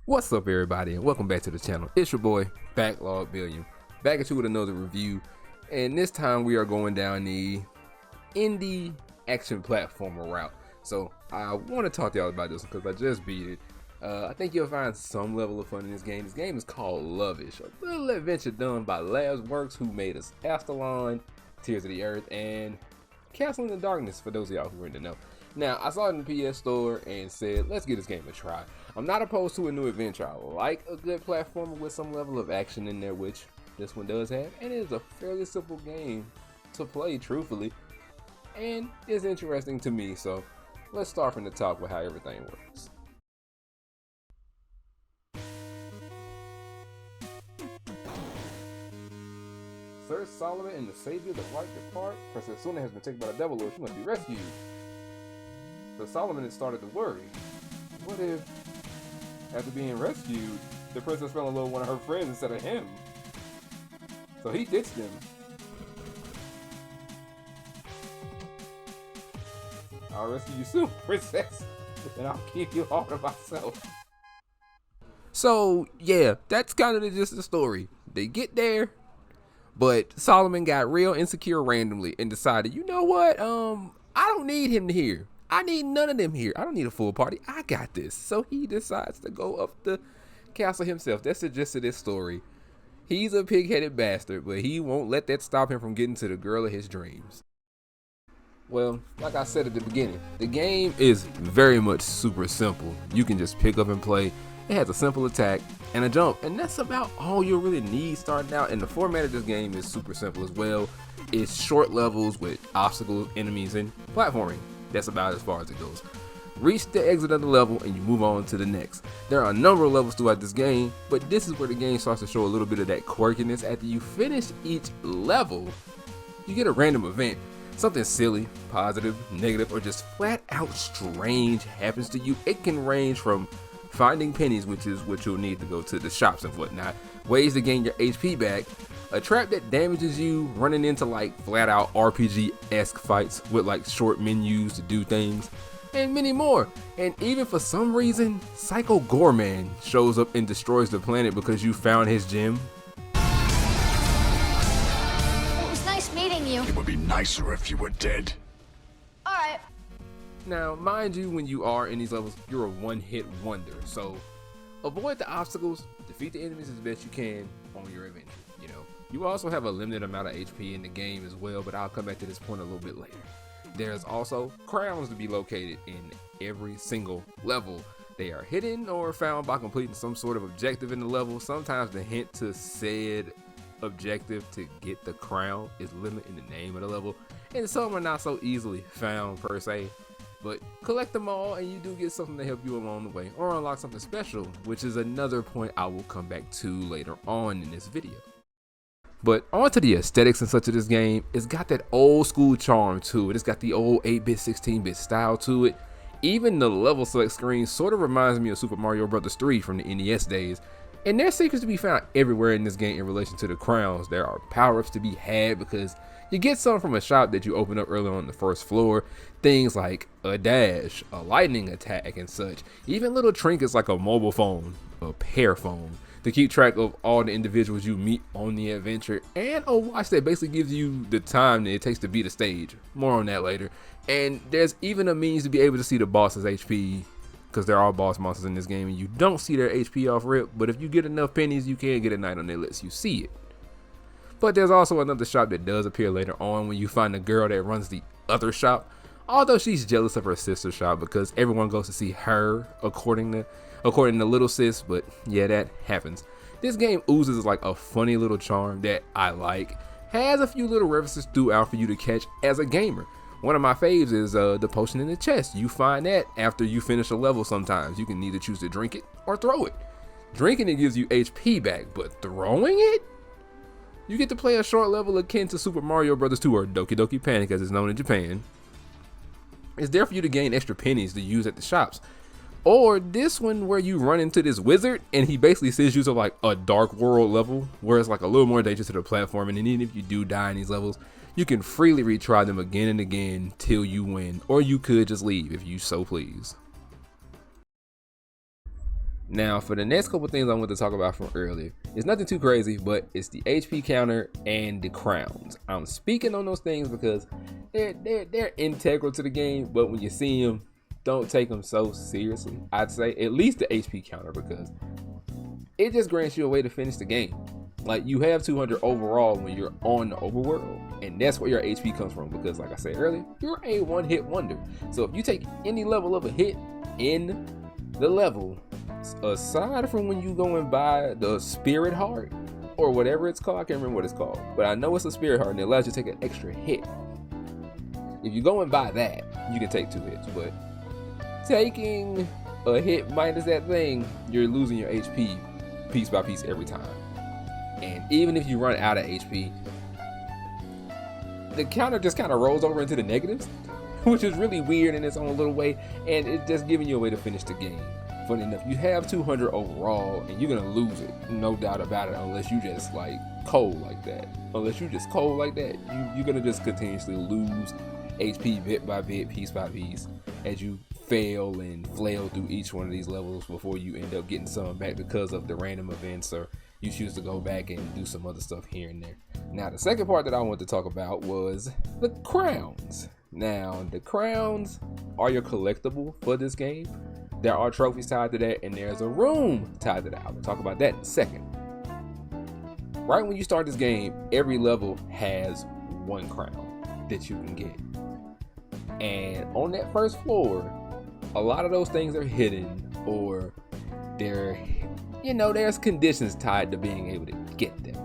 What's up, everybody, and welcome back to the channel. It's your boy Backlog back at you with another review, and this time we are going down the indie action platformer route. So I want to talk to y'all about this because I just beat it. I think you'll find some level of fun in this game. This game is called Lovish, a little adventure done by Works, who made us Astalon, Tears of the Earth, and Castle in the Darkness, for those of y'all who are in the know. Now, I saw it in the PS Store and said, let's give this game a try. I'm not opposed to a new adventure. I like a good platformer with some level of action in there, which this one does have. And it is a fairly simple game to play, truthfully. And it's interesting to me, so let's start from the top with how everything works. Sir Solomon and the Savior, the right depart. Princess Suna has been taken by the devil lord. She must be rescued. So Solomon had started to worry. What if, after being rescued, the princess fell in love with one of her friends instead of him? So he ditched them. I'll rescue you soon, princess, and I'll keep you all to myself. So yeah, that's kind of just the story. They get there, but Solomon got real insecure randomly and decided, you know what? I don't need him here. I need none of them here. I don't need a full party. I got this. So he decides to go up the castle himself. That's the gist of this story. He's a pig-headed bastard, but he won't let that stop him from getting to the girl of his dreams. Well, like I said at the beginning, the game is very much super simple. You can just pick up and play. It has a simple attack and a jump, and that's about all you really need starting out. And the format of this game is super simple as well. It's short levels with obstacles, enemies, and platforming. That's about as far as it goes. Reach the exit of the level and you move on to the next. There are a number of levels throughout this game, but this is where the game starts to show a little bit of that quirkiness. After you finish each level, you get a random event. Something silly, positive, negative, or just flat out strange happens to you. It can range from finding pennies, which is what you'll need to go to the shops and whatnot, ways to gain your HP back, a trap that damages you, running into like flat out RPG-esque fights with like short menus to do things, and many more. And even for some reason, Psycho Gorman shows up and destroys the planet because you found his gem. It was nice meeting you. It would be nicer if you were dead. Alright. Now, mind you, when you are in these levels, you're a one-hit wonder, so avoid the obstacles, defeat the enemies as best you can on your adventure. You also have a limited amount of HP in the game as well, but I'll come back to this point a little bit later. There's also crowns to be located in every single level. They are hidden or found by completing some sort of objective in the level. Sometimes the hint to said objective to get the crown is limited in the name of the level, and some are not so easily found per se. But collect them all and you do get something to help you along the way, or unlock something special, which is another point I will come back to later on in this video. But on to the aesthetics and such of this game. It's got that old school charm to it. It's got the old 8-bit, 16-bit style to it. Even the level select screen sort of reminds me of Super Mario Bros. 3 from the NES days. And there's secrets to be found everywhere in this game in relation to the crowns. There are power-ups to be had because you get some from a shop that you open up early on the first floor. Things like a dash, a lightning attack and such. Even little trinkets like a mobile phone, a pear phone, to keep track of all the individuals you meet on the adventure, and a watch that basically gives you the time that it takes to beat a stage. More on that later. And there's even a means to be able to see the boss's HP, because there are boss monsters in this game and you don't see their HP off rip, but if you get enough pennies you can get a night on that lets you see it. But there's also another shop that does appear later on when you find the girl that runs the other shop, although she's jealous of her sister's shop because everyone goes to see her according to little sis. But yeah, that happens. This game oozes like a funny little charm that I like. Has a few little references throughout for you to catch as a gamer. One of my faves is the potion in the chest. You find that after you finish a level sometimes. You can either choose to drink it or throw it. Drinking it gives you HP back, but throwing it? You get to play a short level akin to Super Mario Bros. 2 or Doki Doki Panic as it's known in Japan. It's there for you to gain extra pennies to use at the shops. Or this one where you run into this wizard and he basically sends you to like a dark world level where it's like a little more dangerous to the platform, and even if you do die in these levels, you can freely retry them again and again till you win, or you could just leave if you so please. Now, for the next couple things I want to talk about from earlier, it's nothing too crazy, but it's the HP counter and the crowns. I'm speaking on those things because they're integral to the game, but when you see them, don't take them so seriously. I'd say at least the HP counter, because it just grants you a way to finish the game. Like, you have 200 overall when you're on the overworld, and that's where your HP comes from, because like I said earlier, you're a one-hit wonder. So if you take any level of a hit in the level, aside from when you go and buy the spirit heart or whatever it's called, I can't remember what it's called, but I know it's a spirit heart and it allows you to take an extra hit. If you go and buy that, you can take 2 hits, but taking a hit minus that thing, you're losing your HP piece by piece every time. And even if you run out of HP, the counter just kind of rolls over into the negatives, which is really weird in its own little way, and it's just giving you a way to finish the game. Funny enough, you have 200 overall, and you're gonna lose it, no doubt about it, unless you just like cold like that. You're gonna just continuously lose HP bit by bit, piece by piece, as you fail and flail through each one of these levels before you end up getting some back because of the random events, or you choose to go back and do some other stuff here and there. Now, the second part that I want to talk about was the crowns. Now, the crowns are your collectible for this game. There are trophies tied to that, and there's a room tied to that. I will talk about that in a second. Right when you start this game, every level has 1 crown that you can get. And on that first floor, a lot of those things are hidden, or there's conditions tied to being able to get them.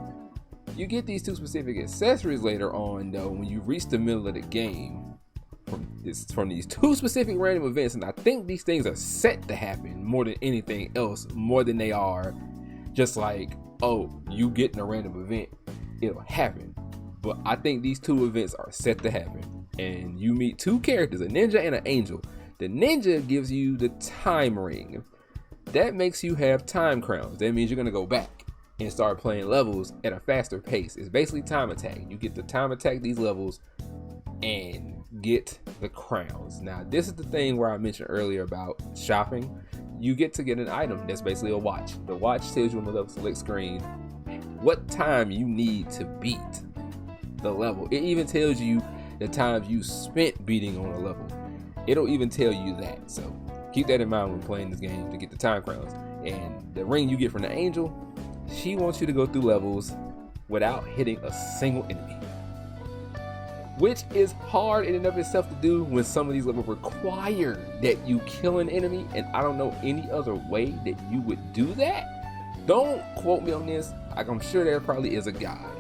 You get these 2 specific accessories later on, though, when you reach the middle of the game from these 2 specific random events, and I think these things are set to happen more than anything else, more than they are just like, oh, you getting a random event, it'll happen. But I think these 2 events are set to happen, and you meet 2 characters, a ninja and an angel. The ninja gives you the time ring. That makes you have time crowns. That means you're gonna go back and start playing levels at a faster pace. It's basically time attack. You get to time attack these levels and get the crowns. Now, this is the thing where I mentioned earlier about shopping. You get to get an item that's basically a watch. The watch tells you on the level select screen what time you need to beat the level. It even tells you the times you spent beating on a level. It'll even tell you that. So keep that in mind when playing this game to get the time crowns. And the ring you get from the angel, she wants you to go through levels without hitting a single enemy, which is hard in and of itself to do when some of these levels require that you kill an enemy, and I don't know any other way that you would do that. Don't quote me on this. I'm sure there probably is a guide.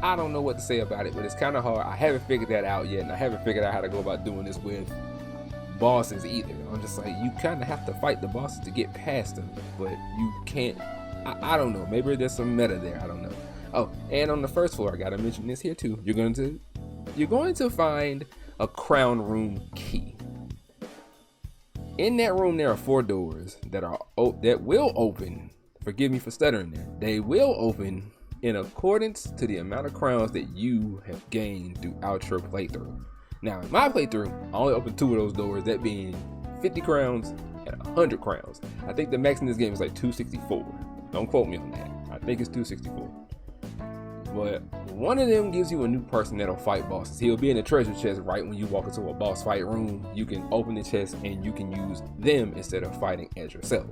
I don't know what to say about it, but it's kind of hard. I haven't figured that out yet, and I haven't figured out how to go about doing this with bosses either. I'm just like, you kind of have to fight the bosses to get past them, but you can't. I don't know. Maybe there's some meta there. I don't know. Oh, and on the first floor, I gotta mention this here too. You're going to find a crown room key. In that room, there are 4 doors that will open. Forgive me for stuttering there. They will open in accordance to the amount of crowns that you have gained throughout your playthrough. Now, in my playthrough, I only opened 2 of those doors, that being 50 crowns and 100 crowns. I think the max in this game is like 264. Don't quote me on that. I think it's 264. But one of them gives you a new person that'll fight bosses. He'll be in the treasure chest right when you walk into a boss fight room. You can open the chest and you can use them instead of fighting as yourself.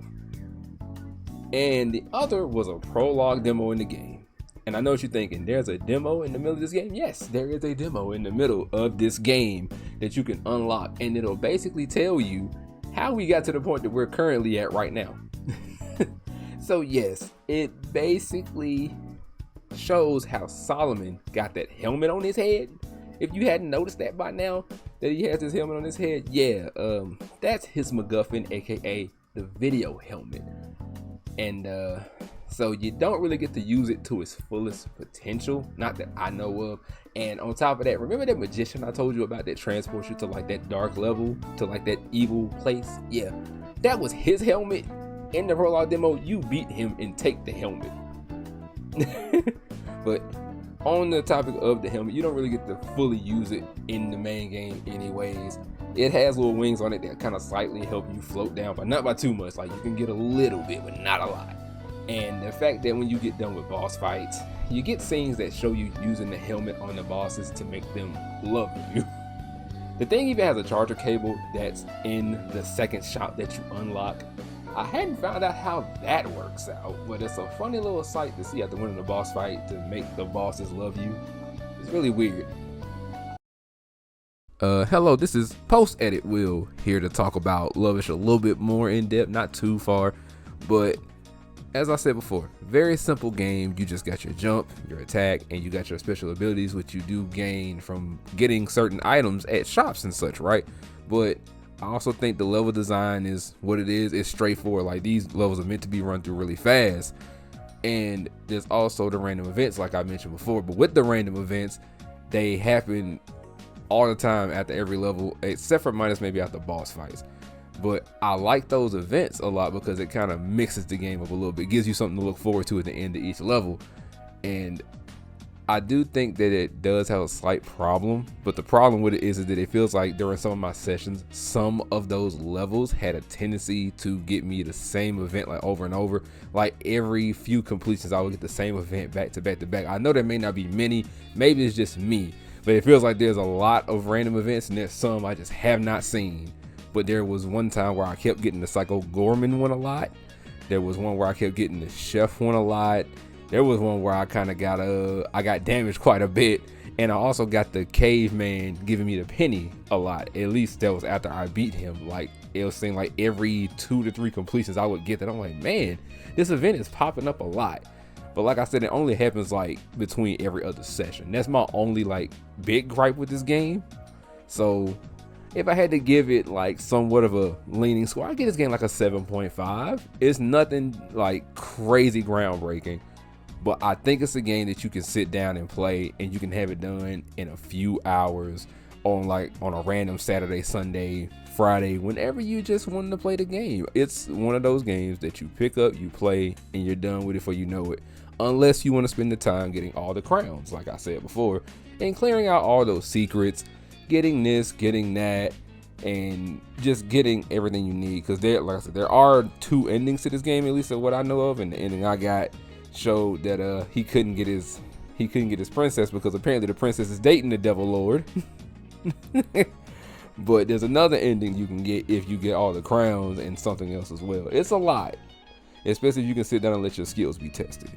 And the other was a prologue demo in the game. And I know what you're thinking, there's a demo in the middle of this game? Yes, there is a demo in the middle of this game that you can unlock, and it'll basically tell you how we got to the point that we're currently at right now. So yes, it basically shows how Solomon got that helmet on his head. If you hadn't noticed that by now, that he has this helmet on his head, yeah, that's his MacGuffin, aka the video helmet. And so you don't really get to use it to its fullest potential, not that I know of. And on top of that, remember that magician I told you about that transports you to like that dark level, to like that evil place? Yeah, that was his helmet. In the prologue demo, you beat him and take the helmet. But on the topic of the helmet, you don't really get to fully use it in the main game anyways. It has little wings on it that kind of slightly help you float down, but not by too much. Like you can get a little bit, but not a lot. And the fact that when you get done with boss fights, you get scenes that show you using the helmet on the bosses to make them love you. The thing even has a charger cable that's in the second shop that you unlock. I hadn't found out how that works out, but it's a funny little sight to see after winning the boss fight to make the bosses love you. It's really weird. Hello, this is Post Edit Will here to talk about Lovish a little bit more in depth, not too far, but as I said before, very simple game. You just got your jump, your attack, and you got your special abilities, which you do gain from getting certain items at shops and such, right? But I also think the level design is what it is. It's straightforward. Like these levels are meant to be run through really fast. And there's also the random events like I mentioned before, but with the random events, they happen all the time after every level, except for minus maybe after boss fights. But I like those events a lot because it kind of mixes the game up a little bit, gives you something to look forward to at the end of each level. And I do think that it does have a slight problem, but the problem with it is that it feels like during some of my sessions, some of those levels had a tendency to get me the same event like over and over. Like every few completions, I would get the same event back to back to back. I know there may not be many, maybe it's just me, but it feels like there's a lot of random events and there's some I just have not seen. But there was one time where I kept getting the Psycho Gorman one a lot. There was one where I kept getting the Chef one a lot. There was one where I kind of got I got damaged quite a bit, and I also got the caveman giving me the penny a lot. At least that was after I beat him. Like it was seemed like every 2 to 3 completions I would get that. I'm like, man, this event is popping up a lot. But like I said, it only happens like between every other session. That's my only like big gripe with this game. So if I had to give it like somewhat of a leaning score, I give this game like a 7.5. It's nothing like crazy groundbreaking, but I think it's a game that you can sit down and play, and you can have it done in a few hours on a random Saturday, Sunday, Friday, whenever you just want to play the game. It's one of those games that you pick up, you play, and you're done with it before you know it. Unless you want to spend the time getting all the crowns, like I said before, and clearing out all those secrets, getting this, getting that, and just getting everything you need. Because like I said, there are 2 endings to this game, at least of what I know of, and the ending I got showed that he couldn't get his princess because apparently the princess is dating the Devil Lord. But there's another ending you can get if you get all the crowns and something else as well. It's a lot, especially if you can sit down and let your skills be tested.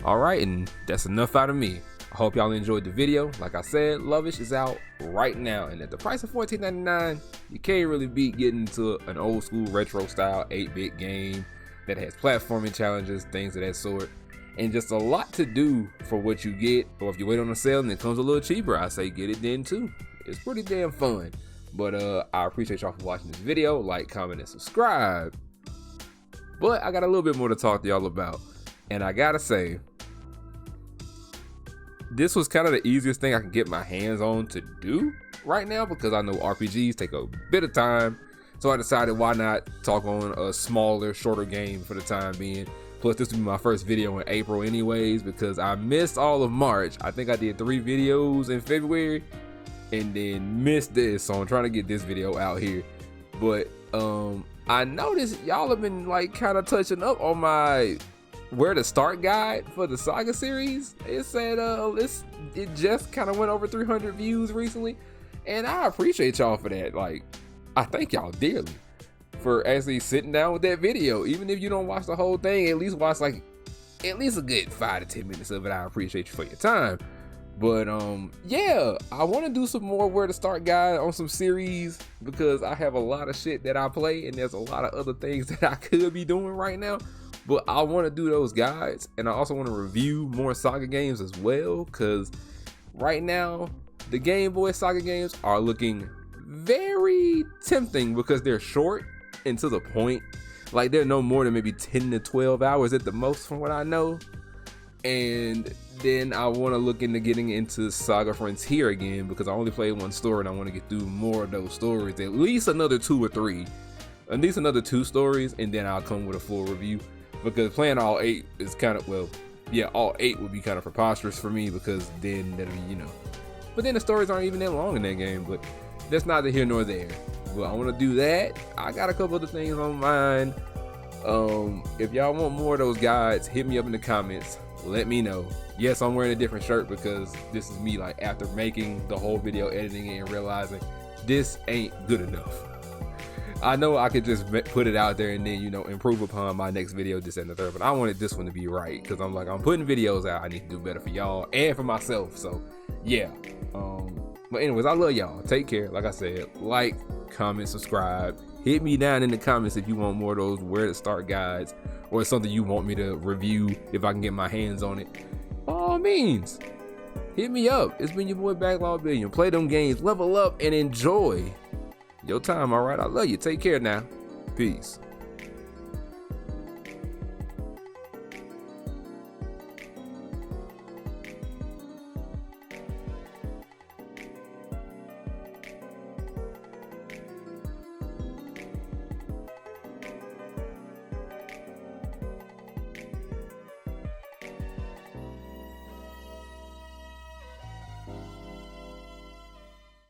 All right, and that's enough out of me. I hope y'all enjoyed the video. Like I said, Lovish is out right now, and at the price of $14.99, you can't really beat getting into an old school retro style 8-bit game that has platforming challenges, things of that sort, and just a lot to do for what you get. Or if you wait on a sale and it comes a little cheaper, I say get it then too. It's pretty damn fun. But I appreciate y'all for watching this video. Like, comment, and subscribe. But I got a little bit more to talk to y'all about, and I gotta say, this was kind of the easiest thing I can get my hands on to do right now, because I know RPGs take a bit of time. So I decided why not talk on a smaller, shorter game for the time being. Plus this will be my first video in April anyways, because I missed all of March. I think I did 3 videos in February and then missed this. So I'm trying to get this video out here. But I noticed y'all have been like kind of touching up on my where to start guide for the Saga series. It said it just kind of went over 300 views recently, and I appreciate y'all for that. Like, I thank y'all dearly for actually sitting down with that video. Even if you don't watch the whole thing, at least watch like at least a good 5 to 10 minutes of it. I appreciate you for your time. But yeah, I want to do some more where to start guide on some series, because I have a lot of shit that I play and there's a lot of other things that I could be doing right now. But I want to do those guides, and I also want to review more Saga games as well, because right now the Game Boy Saga games are looking very tempting because they're short and to the point. Like they're no more than maybe 10 to 12 hours at the most from what I know. And then I want to look into getting into Saga Frontier again, because I only played 1 story and I want to get through more of those stories, at least another 2 or 3, at least another 2 stories, and then I'll come with a full review. Because playing all 8 is kind of, well, yeah, all 8 would be kind of preposterous for me, because then that'll be, But then the stories aren't even that long in that game, but that's neither here nor there. Well, I want to do that. I got a couple other things on mind. If y'all want more of those guides, hit me up in the comments. Let me know. Yes, I'm wearing a different shirt because this is me like after making the whole video, editing it, and realizing this ain't good enough. I know I could just put it out there and then, you know, improve upon my next video, this and the third, but I wanted this one to be right because I'm like, I'm putting videos out. I need to do better for y'all and for myself. So yeah. But anyways, I love y'all. Take care. Like I said, like, comment, subscribe. Hit me down in the comments if you want more of those where to start guides or something you want me to review if I can get my hands on it. By all means, hit me up. It's been your boy Backlog Billion. Play them games, level up, and enjoy your time. All right, I love you. Take care now. Peace.